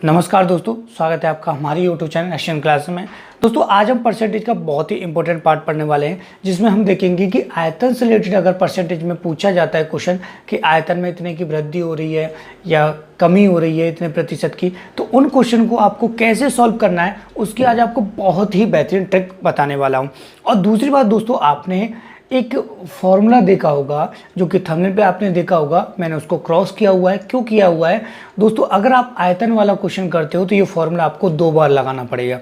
नमस्कार दोस्तों, स्वागत है आपका हमारी यूट्यूब चैनल एक्शन क्लास में। दोस्तों आज हम परसेंटेज का बहुत ही इंपॉर्टेंट पार्ट पढ़ने वाले हैं, जिसमें हम देखेंगे कि आयतन से रिलेटेड अगर परसेंटेज में पूछा जाता है क्वेश्चन कि आयतन में इतने की वृद्धि हो रही है या कमी हो रही है इतने प्रतिशत की, तो उन क्वेश्चन को आपको कैसे सॉल्व करना है उसकी आज आपको बहुत ही बेहतरीन ट्रिक बताने वाला हूँ। और दूसरी बात दोस्तों, आपने एक फॉर्मूला देखा होगा जो कि थंबनेल पे आपने देखा होगा, मैंने उसको क्रॉस किया हुआ है। क्यों किया हुआ है दोस्तों? अगर आप आयतन वाला क्वेश्चन करते हो तो ये फॉर्मूला आपको 2 बार लगाना पड़ेगा।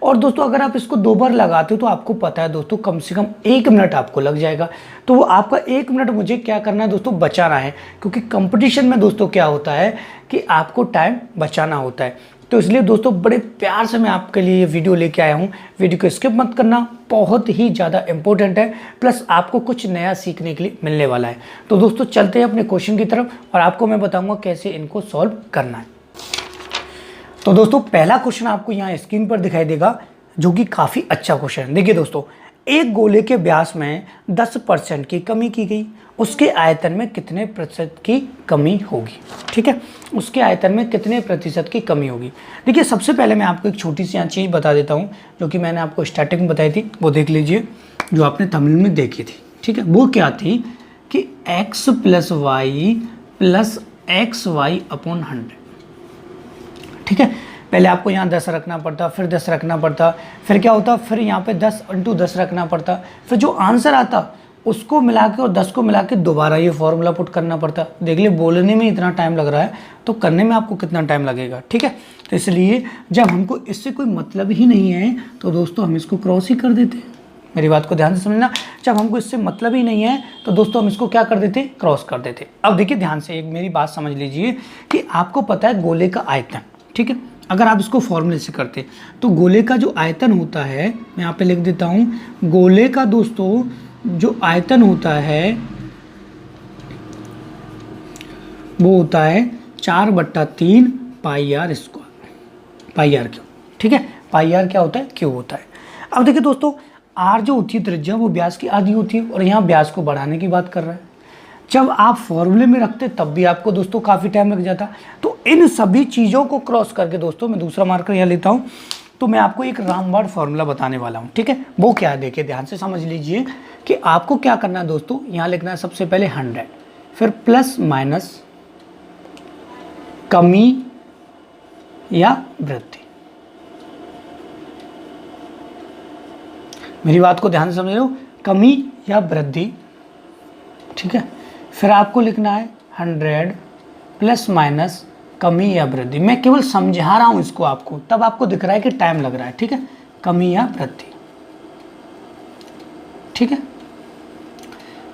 और दोस्तों अगर आप इसको 2 बार लगाते हो तो आपको पता है दोस्तों कम से कम 1 मिनट आपको लग जाएगा। तो वो आपका 1 मिनट मुझे क्या करना है दोस्तों? बचाना है, क्योंकि कंपटीशन में दोस्तों क्या होता है कि आपको टाइम बचाना होता है। तो इसलिए दोस्तों बड़े प्यार से मैं आपके लिए ये वीडियो लेके आया हूँ। वीडियो को स्किप मत करना, बहुत ही ज़्यादा इंपॉर्टेंट है, प्लस आपको कुछ नया सीखने के लिए मिलने वाला है। तो दोस्तों चलते हैं अपने क्वेश्चन की तरफ और आपको मैं बताऊंगा कैसे इनको सॉल्व करना है। तो दोस्तों पहला क्वेश्चन आपको यहाँ स्क्रीन पर दिखाई देगा, जो कि काफ़ी अच्छा क्वेश्चन है। देखिए दोस्तों, एक गोले के व्यास में 10% की कमी की गई, उसके आयतन में कितने प्रतिशत की कमी होगी? ठीक है, उसके आयतन में कितने प्रतिशत की कमी होगी। देखिए सबसे पहले मैं आपको एक छोटी सी चीज़ बता देता हूँ, जो कि मैंने आपको स्टार्टिंग में बताई थी, वो देख लीजिए, जो आपने थंबनेल में देखी थी। ठीक है, वो क्या थी कि x + y + xy/100। ठीक है, पहले आपको यहाँ 10 रखना पड़ता, फिर 10 रखना पड़ता, फिर क्या होता, फिर यहाँ पे 10 × 10 रखना पड़ता, फिर जो आंसर आता उसको मिला के और 10 को मिला के दोबारा ये फॉर्मूला पुट करना पड़ता। देख लिए, बोलने में इतना टाइम लग रहा है तो करने में आपको कितना टाइम लगेगा। ठीक है, तो इसलिए जब हमको इससे कोई मतलब ही नहीं है तो दोस्तों हम इसको क्रॉस ही कर देते। मेरी बात को ध्यान से समझना, जब हमको इससे मतलब ही नहीं है तो दोस्तों हम इसको क्या कर देते? क्रॉस कर देते। अब देखिए ध्यान से एक मेरी बात समझ लीजिए कि आपको पता है गोले का आयतन। ठीक है, अगर आप इसको फॉर्मूले से करते तो गोले का जो आयतन होता है, मैं यहाँ पे लिख देता हूँ, गोले का दोस्तों जो आयतन होता है वो होता है 4/3 πr², πr क्यों। ठीक है, πr क्या होता है? क्यों होता है। अब देखिए दोस्तों, r जो होती है त्रिज्या, वो व्यास की आधी होती है, और यहाँ व्यास को बढ़ाने की बात कर रहा है। जब आप फॉर्मूले में रखते तब भी आपको दोस्तों काफ़ी टाइम लग जाता। तो इन सभी चीज़ों को क्रॉस करके दोस्तों मैं दूसरा मार्कर यहाँ लेता हूँ, तो मैं आपको एक रामबाण फॉर्मूला बताने वाला हूँ। ठीक है, वो क्या है देखिए ध्यान से समझ लीजिए कि आपको क्या करना है दोस्तों, यहाँ लिखना है सबसे पहले 100, फिर ± कमी या वृद्धि। मेरी बात को ध्यान से समझ लो, कमी या वृद्धि। ठीक है, फिर आपको लिखना है 100 ± कमी या वृद्धि। मैं केवल समझा रहा हूं इसको आपको, तब आपको दिख रहा है कि टाइम लग रहा है। ठीक है, कमी या वृद्धि। ठीक है,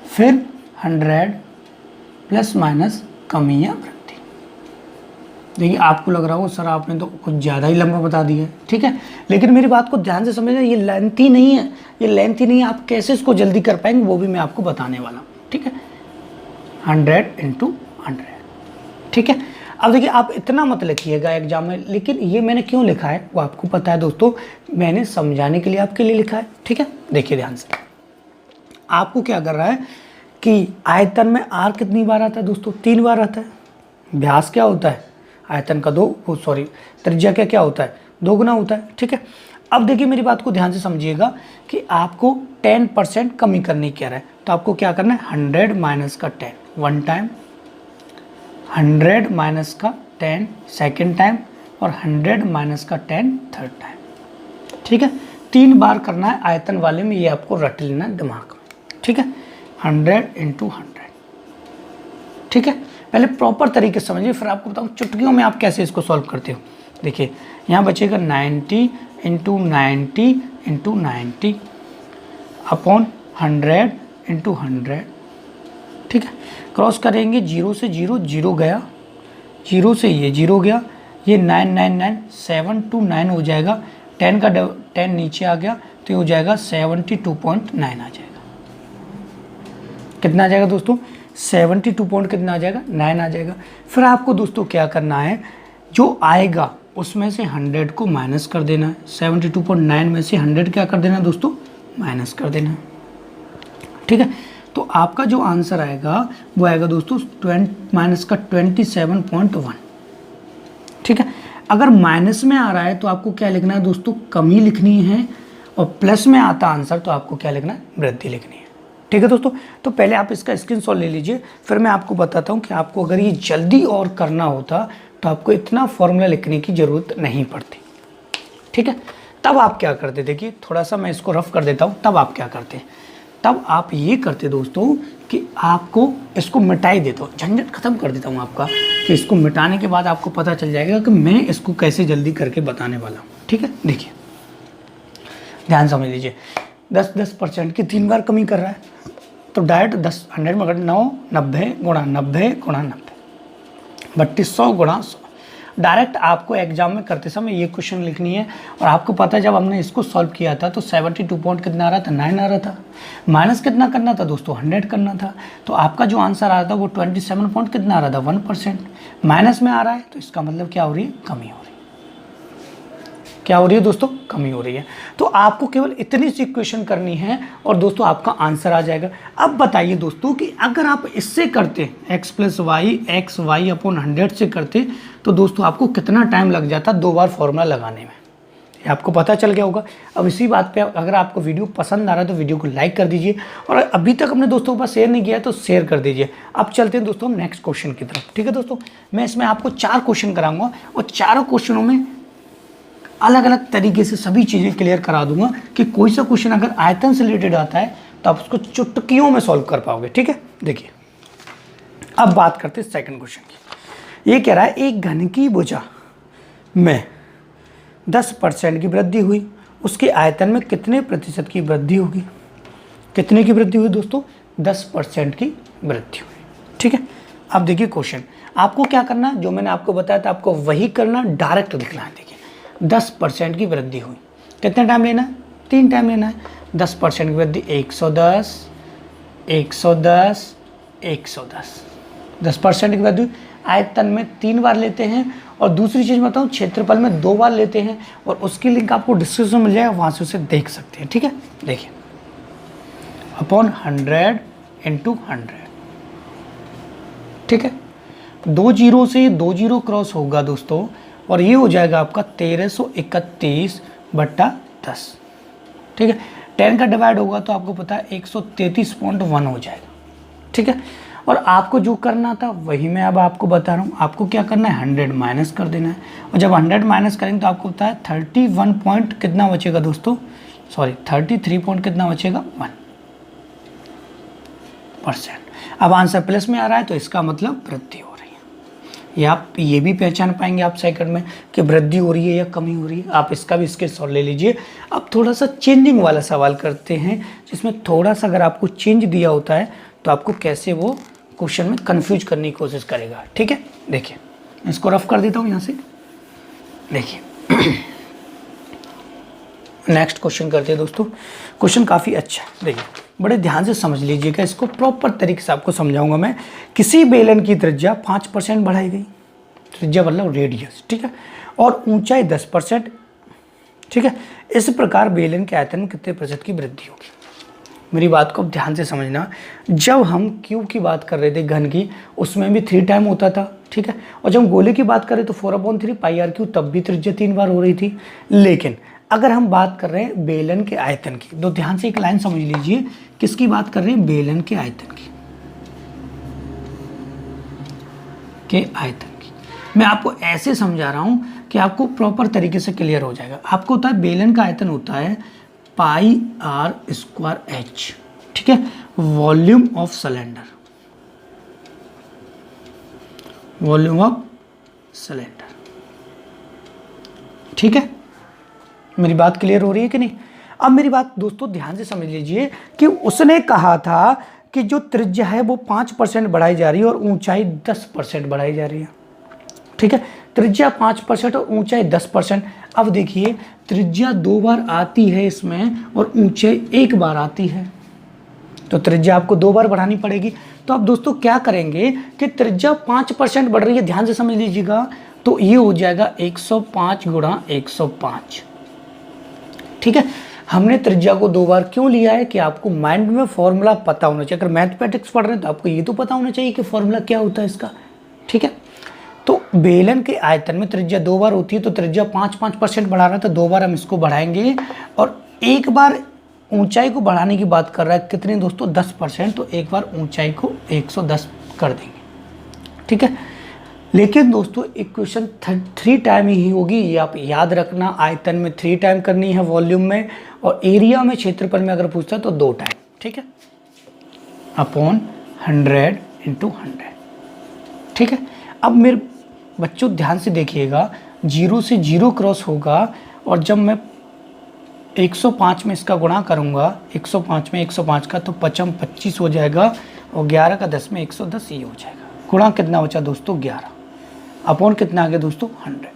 फिर 100 ± कमी या वृद्धि। देखिए आपको लग रहा हो सर आपने तो कुछ ज़्यादा ही लंबा बता दिया है। ठीक है, लेकिन मेरी बात को ध्यान से समझना, ये लेंथी नहीं है, ये लेंथी नहीं है। आप कैसे इसको जल्दी कर पाएंगे वो भी मैं आपको बताने वाला हूँ। ठीक है, 100 × 100। ठीक है, अब देखिए आप इतना मत लिखिएगा एग्जाम में, लेकिन ये मैंने क्यों लिखा है वो आपको पता है दोस्तों, मैंने समझाने के लिए आपके लिए लिखा है। ठीक है, देखिए ध्यान से, आपको क्या कर रहा है कि आयतन में r कितनी बार आता है दोस्तों? 3 बार आता है। व्यास क्या होता है? आयतन का त्रिज्या क्या होता है? 2 गुना होता है। ठीक है, अब देखिए मेरी बात को ध्यान से समझिएगा कि आपको 10% कमी करनी क्या है, तो आपको क्या करना है? 100 - का 10 1 टाइम, 100 - का 10 सेकेंड टाइम, और 100 - का 10 थर्ड टाइम। ठीक है, 3 बार करना है आयतन वाले में, ये आपको रट लेना है दिमाग में। ठीक है, 100 × 100। ठीक है, पहले प्रॉपर तरीके से समझिए, फिर आपको बताऊँ चुटकियों में आप कैसे इसको सॉल्व करते हो। देखिए यहाँ बचेगा 90 × 90 × 90 अपॉन 100 × 100। ठीक है, क्रॉस करेंगे 0 से 0, 0 गया, 0 से ये 0 गया, ये 999 7 to 9 हो जाएगा, 10 का 10 नीचे आ गया तो ये हो जाएगा 72.9 आ जाएगा। कितना आ जाएगा दोस्तों? 72 पॉइंट कितना आ जाएगा? 9 आ जाएगा। फिर आपको दोस्तों क्या करना है, जो आएगा उसमें से 100 को माइनस कर देना है। 72.9 में से 100 क्या कर देना दोस्तों? माइनस कर देना है। ठीक है, तो आपका जो आंसर आएगा वो आएगा दोस्तों -27.1। ठीक है, अगर माइनस में आ रहा है तो आपको क्या लिखना है दोस्तों, कमी लिखनी है, और प्लस में आता आंसर तो आपको क्या लिखना है, वृद्धि लिखनी है। ठीक है दोस्तों, तो पहले आप इसका स्क्रीनशॉट ले लीजिए, फिर मैं आपको बताता हूँ कि आपको अगर ये जल्दी और करना होता तो आपको इतना फॉर्मूला लिखने की ज़रूरत नहीं पड़ती। ठीक है, तब आप क्या करते, देखिए थोड़ा सा मैं इसको रफ कर देता हूँ। तब आप क्या करते, तब आप ये करते दोस्तों कि आपको इसको मिटाई देता हूँ, झंझट खत्म कर देता हूँ आपका, कि इसको मिटाने के बाद आपको पता चल जाएगा कि मैं इसको कैसे जल्दी करके बताने वाला हूँ। ठीक है, देखिए ध्यान समझ लीजिए, 10% की 3 बार कमी कर रहा है, तो डायरेक्ट 100 में 9 90 गुणा 90 गुणा 90 3200 गुणा 100। डायरेक्ट आपको एग्जाम में करते समय ये क्वेश्चन लिखनी है। और आपको पता है जब हमने इसको सॉल्व किया था तो 72 पॉइंट कितना आ रहा था, 9 आ रहा था। माइनस कितना करना था दोस्तों, 100 करना था। तो आपका जो आंसर आ रहा था वो 27 पॉइंट कितना आ रहा था, 1%। माइनस में आ रहा है तो इसका मतलब क्या हो रही है, कमी हो रही है। क्या हो रही है दोस्तों, कमी हो रही है। तो आपको केवल इतनी सी इक्वेशन करनी है और दोस्तों आपका आंसर आ जाएगा। अब बताइए दोस्तों कि अगर आप इससे करते x + y x y/100 से करते तो दोस्तों आपको कितना टाइम लग जाता 2 बार फॉर्मूला लगाने में, ये आपको पता चल गया होगा। अब इसी बात पे अगर आपको वीडियो पसंद आ रहा है तो वीडियो को लाइक कर दीजिए, और अभी तक अपने दोस्तों के पास शेयर नहीं किया है तो शेयर कर दीजिए। अब चलते हैं दोस्तों नेक्स्ट क्वेश्चन की तरफ। ठीक है दोस्तों, मैं इसमें आपको 4 क्वेश्चन कराऊंगा और चारों क्वेश्चनों में अलग अलग तरीके से सभी चीज़ें क्लियर करा दूंगा कि कोई सा क्वेश्चन अगर आयतन से रिलेटेड आता है तो आप उसको चुटकियों में सॉल्व कर पाओगे। ठीक है, देखिए अब बात करते हैं सेकंड क्वेश्चन की। ये कह रहा है एक घन की भुजा में 10% की वृद्धि हुई, उसके आयतन में कितने प्रतिशत की वृद्धि होगी। कितने की वृद्धि हुई दोस्तों, 10% की वृद्धि हुई। ठीक है, अब देखिए क्वेश्चन आपको क्या करना है, जो मैंने आपको बताया था आपको वही करना, डायरेक्ट लिखना है। देखिए 10% की वृद्धि हुई, कितने टाइम लेना है, 3 टाइम लेना है। 10% की वृद्धि 110 110 110। 10% की वृद्धि आयतन में 3 बार लेते हैं, और दूसरी चीज़ बताऊँ क्षेत्रफल में 2 बार लेते हैं, और उसकी लिंक आपको डिस्क्रिप्शन में मिल जाएगा, वहाँ से उसे देख सकते हैं। ठीक है, देखिए अपॉन 100 × 100। ठीक है, 2 जीरो से 2 जीरो क्रॉस होगा दोस्तों, और ये हो जाएगा आपका 1331/10। ठीक है, 10 का डिवाइड होगा तो आपको पता है 133.1 हो जाएगा। ठीक है, और आपको जो करना था वही मैं अब आपको बता रहा हूँ। आपको क्या करना है, 100 माइनस कर देना है, और जब 100 माइनस करेंगे तो आपको पता है 31 पॉइंट कितना बचेगा दोस्तों, सॉरी 33 पॉइंट कितना बचेगा, 1%। अब आंसर प्लस में आ रहा है तो इसका मतलब वृद्धि हो रही है। या आप ये भी पहचान पाएंगे आप सेकंड में कि वृद्धि हो रही है या कमी हो रही है। आप इसका भी स्क्रीनशॉट ले लीजिए। अब थोड़ा सा चेंजिंग वाला सवाल करते हैं, जिसमें थोड़ा सा अगर आपको चेंज दिया होता है तो आपको कैसे वो क्वेश्चन में कंफ्यूज करने की कोशिश करेगा। ठीक है, देखिए इसको रफ कर देता हूँ यहाँ से। देखिए नेक्स्ट क्वेश्चन करते हैं दोस्तों। क्वेश्चन काफ़ी अच्छा है, देखिए बड़े ध्यान से समझ लीजिएगा, इसको प्रॉपर तरीके से आपको समझाऊंगा मैं। किसी बेलन की त्रिज्या 5% बढ़ाई गई, त्रिज्या मतलब रेडियस। ठीक है, और ऊंचाई 10%। ठीक है, इस प्रकार बेलन के आयतन में कितने प्रतिशत की वृद्धि होगी। मेरी बात को ध्यान से समझना, जब हम क्यूब की बात कर रहे थे घन की, उसमें भी 3 टाइम होता था। ठीक है, और जब हम गोले की बात कर रहे तो 4/3 πr3, तब भी त्रिज्या 3 बार हो रही थी। लेकिन अगर हम बात कर रहे हैं बेलन के आयतन की, तो ध्यान से एक लाइन समझ लीजिए, किसकी बात कर रहे हैं, बेलन के आयतन की, मैं आपको ऐसे समझा रहा हूं कि आपको प्रॉपर तरीके से क्लियर हो जाएगा। आपको होता है बेलन का आयतन होता है πr²h। ठीक है, volume of cylinder, volume of cylinder. ठीक है, मेरी बात क्लियर हो रही है कि नहीं। अब मेरी बात दोस्तों ध्यान से समझ लीजिए कि उसने कहा था कि जो त्रिज्या है वो 5% बढ़ाई जा रही है और ऊंचाई 10% बढ़ाई जा रही है। ठीक है, त्रिज्या 5% और ऊंचाई 10%। अब देखिए त्रिज्या 2 बार आती है इसमें और ऊंचाई 1 बार आती है, तो त्रिज्या आपको 2 बार बढ़ानी पड़ेगी। तो अब दोस्तों क्या करेंगे कि त्रिज्या 5% बढ़ रही है, ध्यान से समझ लीजिएगा, तो ये हो जाएगा 105 × 105। ठीक है, हमने त्रिज्या को 2 बार क्यों लिया है कि आपको माइंड में फॉर्मूला पता होना चाहिए। अगर मैथमेटिक्स पढ़ रहे हैं तो आपको ये तो पता होना चाहिए कि फॉर्मूला क्या होता है इसका। ठीक है, तो बेलन के आयतन में त्रिज्या 2 बार होती है, तो त्रिज्या 5-5% बढ़ा रहा है, तो 2 बार हम इसको बढ़ाएंगे। और एक बार ऊंचाई को बढ़ाने की बात कर रहा है, कितनी दोस्तों 10%, तो एक बार ऊंचाई को 110 कर देंगे, ठीक है। लेकिन दोस्तों इक्वेशन 3 टाइम ही होगी, ये आप याद रखना। आयतन में 3 टाइम करनी है, वॉल्यूम में, और एरिया में, क्षेत्रफल में अगर पूछता है तो 2 टाइम, ठीक है, अपॉन 100 × 100, ठीक है। अब मेरे बच्चों ध्यान से देखिएगा, 0 से 0 क्रॉस होगा, और जब मैं 105 में इसका गुणा करूंगा, 105 में 105 का, तो 5 25 हो जाएगा, और 11 का 10 में 110 ये हो जाएगा। गुणा कितना बचा दोस्तों 11, अपॉन कितना आ गया दोस्तों 100,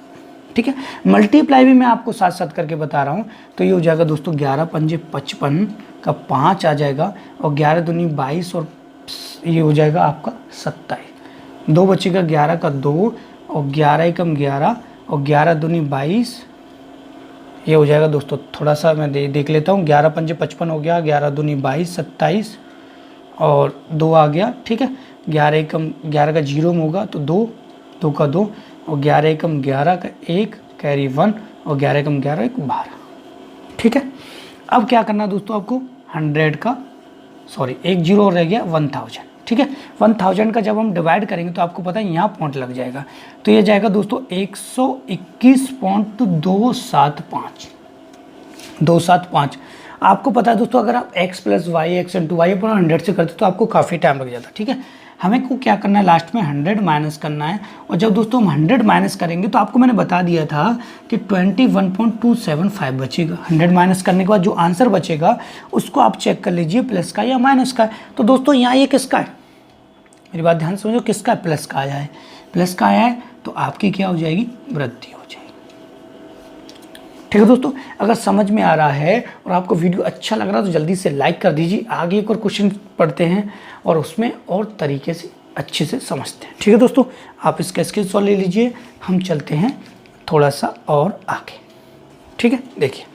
ठीक है। मल्टीप्लाई भी मैं आपको साथ साथ करके बता रहा हूँ, तो ये हो जाएगा दोस्तों 11 पंजे 55 का 5 आ जाएगा, और 11 दूनी 22, और ये हो जाएगा आपका 27, 2 बचेगा 11 का 2, और 11 एकम 11, और 11 दूनी 22, ये हो जाएगा दोस्तों, थोड़ा सा मैं देख लेता हूँ, 11 पंजे 55 हो गया, 11 दूनी 22 27, और 2 आ गया, ठीक है। 11 एकम 11 का 0 में होगा तो 2, 2 का 2, और 11 एकम 11 का 1 कैरी 1, और 11 एकम 11 1 12, ठीक है। अब क्या करना दोस्तों आपको, 100 का एक 0 और रह गया 1000, ठीक है। 1000 का जब हम डिवाइड करेंगे तो आपको पता है यहाँ पॉइंट लग जाएगा, तो ये जाएगा दोस्तों 121.275। आपको पता है दोस्तों, अगर आप x + y x × y upon 100 से करते तो आपको काफ़ी टाइम लग जाता, ठीक है। हमें को क्या करना है, लास्ट में 100 माइनस करना है, और जब दोस्तों हम 100 माइनस करेंगे तो आपको मैंने बता दिया था कि 21.275 बचेगा। 100 माइनस करने के बाद जो आंसर बचेगा उसको आप चेक कर लीजिए, प्लस का या माइनस का है। तो दोस्तों यहाँ ये किसका है, मेरी बात ध्यान से समझो, किसका है, प्लस का आया है। प्लस का आया है तो आपकी क्या हो जाएगी, वृद्धि हो जाएगी, ठीक है दोस्तों। अगर समझ में आ रहा है और आपको वीडियो अच्छा लग रहा है तो जल्दी से लाइक कर दीजिए। आगे एक और क्वेश्चन पढ़ते हैं और उसमें और तरीके से अच्छे से समझते हैं, ठीक है दोस्तों। आप इसका स्क्रीनशॉट ले लीजिए, हम चलते हैं थोड़ा सा और आगे, ठीक है। देखिए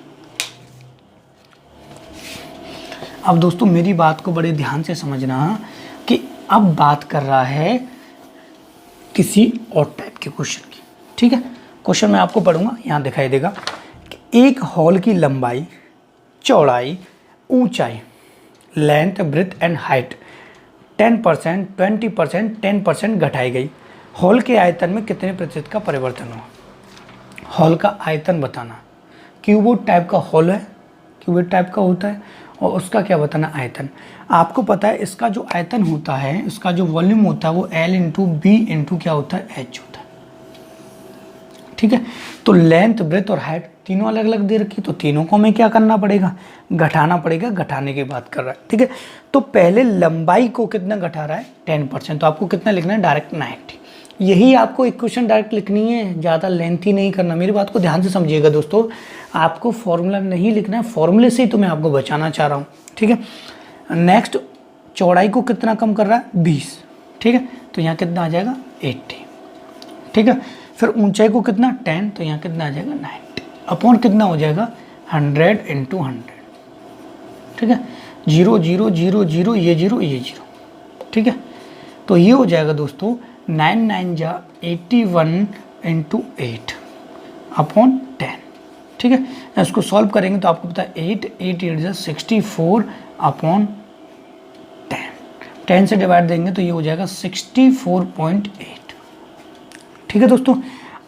अब दोस्तों मेरी बात को बड़े ध्यान से समझना कि अब बात कर रहा है किसी और टाइप के क्वेश्चन की, ठीक है। क्वेश्चन मैं आपको पढ़ूंगा, यहाँ दिखाई देगा कि एक हॉल की लंबाई, चौड़ाई, ऊंचाई, लेंथ, ब्रेथ एंड हाइट 10%, 20%, 10% घटाई गई। हॉल के आयतन में कितने प्रतिशत का परिवर्तन हुआ। हॉल का आयतन बताना, क्यूबोइड टाइप का हॉल है, क्यूबोइड टाइप का होता है, और उसका क्या बताना, आयतन। आपको पता है इसका जो आयतन होता है, इसका जो वॉल्यूम होता है वो L × B × क्या होता है, H होता है, ठीक है। तो लेंथ, ब्रेथ और हाइट तीनों अलग अलग दे रखी, तो तीनों को हमें क्या करना पड़ेगा, घटाना पड़ेगा। घटाने की बात कर रहा है, ठीक है। तो पहले लंबाई को कितना घटा रहा है, 10%, तो आपको कितना लिखना है, डायरेक्ट 90। यही आपको इक्वेशन डायरेक्ट लिखनी है, ज़्यादा लेंथी नहीं करना। मेरी बात को ध्यान से समझिएगा दोस्तों, आपको फॉर्मूला नहीं लिखना है, फॉर्मूले से ही तो मैं आपको बचाना चाह रहा हूँ, ठीक है। नेक्स्ट, चौड़ाई को कितना कम कर रहा है, 20, ठीक है, तो यहाँ कितना आ जाएगा 80, ठीक है। फिर ऊंचाई को कितना 10, तो यहाँ कितना आ जाएगा 90, अपॉन कितना हो जाएगा 100 × 100, ठीक है। 0 0 0 0, ये 0 ये 0, ठीक है। तो ये हो जाएगा दोस्तों 9 9 जा 81 × 8 अपॉन 10, ठीक है। इसको सॉल्व करेंगे तो आपको पता है 8 8 8 64 अपॉन 10, 10 से डिवाइड देंगे तो ये हो जाएगा 64.8, ठीक है दोस्तों।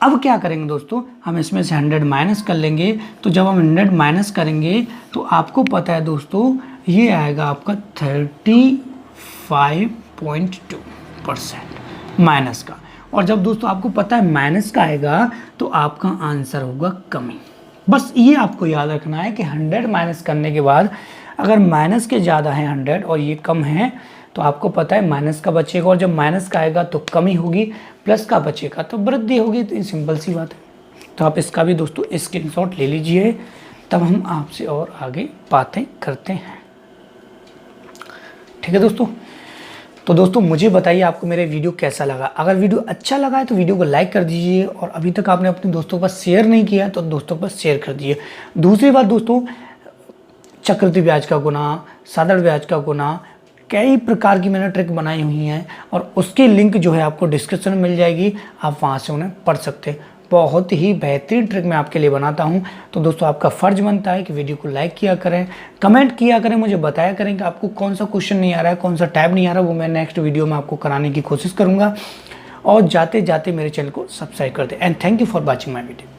अब क्या करेंगे दोस्तों, हम इसमें से 100 माइनस कर लेंगे। तो जब हम 100 माइनस करेंगे तो आपको पता है दोस्तों ये आएगा आपका 35.2% माइनस का। और जब दोस्तों आपको पता है माइनस का आएगा तो आपका आंसर होगा कमी। बस ये आपको याद रखना है कि 100 माइनस करने के बाद अगर माइनस के ज़्यादा है 100 और ये कम है तो आपको पता है माइनस का बचेगा, और जब माइनस का आएगा तो कमी होगी, प्लस का बचेगा तो वृद्धि होगी। तो ये सिंपल सी बात है। तो आप इसका भी दोस्तों स्क्रीनशॉट ले लीजिए, तब हम आपसे और आगे बातें करते हैं, ठीक है दोस्तों। तो दोस्तों मुझे बताइए आपको मेरे वीडियो कैसा लगा। अगर वीडियो अच्छा लगा है तो वीडियो को लाइक कर दीजिए, और अभी तक आपने अपने दोस्तों के पास शेयर नहीं किया तो दोस्तों के पास शेयर कर दीजिए। दूसरी बात दोस्तों, चक्रवृद्धि ब्याज का गुना, साधारण ब्याज का गुना, कई प्रकार की मैंने ट्रिक बनाई हुई हैं और उसकी लिंक जो है आपको डिस्क्रिप्शन में मिल जाएगी, आप वहाँ से उन्हें पढ़ सकते हैं। बहुत ही बेहतरीन ट्रिक मैं आपके लिए बनाता हूं। तो दोस्तों आपका फ़र्ज बनता है कि वीडियो को लाइक किया करें, कमेंट किया करें, मुझे बताया करें कि आपको कौन सा क्वेश्चन नहीं आ रहा है, कौन सा टैब नहीं आ रहा, वो मैं नेक्स्ट वीडियो में आपको कराने की कोशिश करूंगा। और जाते जाते मेरे चैनल को सब्सक्राइब कर दें। And thank you for watching my video.